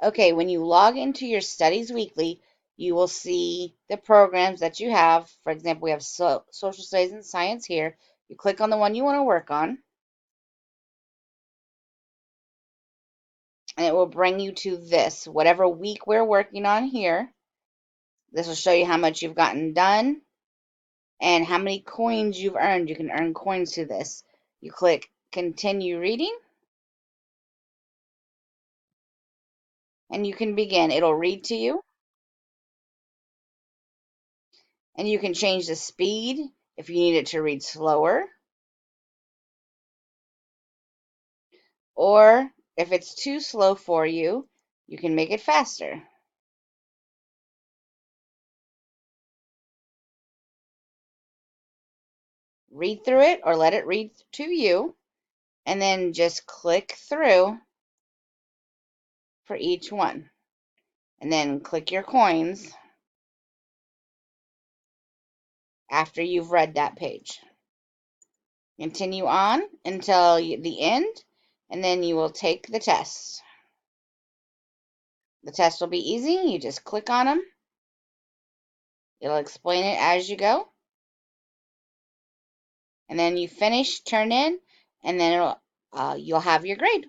Okay, when you log into your Studies Weekly, you will see the programs that you have. For example, we have Social Studies and Science here. You click on the one you want to work on, and it will bring you to this, whatever week we're working on here. This will show you how much you've gotten done and how many coins you've earned. You can earn coins through this. You click Continue Reading, and you can begin. It'll read to you, and you can change the speed if you need it to read slower, or if it's too slow for you, you can make it faster. Read through it or let it read to you, and then just click through for each one. And then click your coins after you've read that page. Continue on until the end, and then you will take the test. The test will be easy. You just click on them. It'll explain it as you go. And then you finish, turn in, and then you'll have your grade.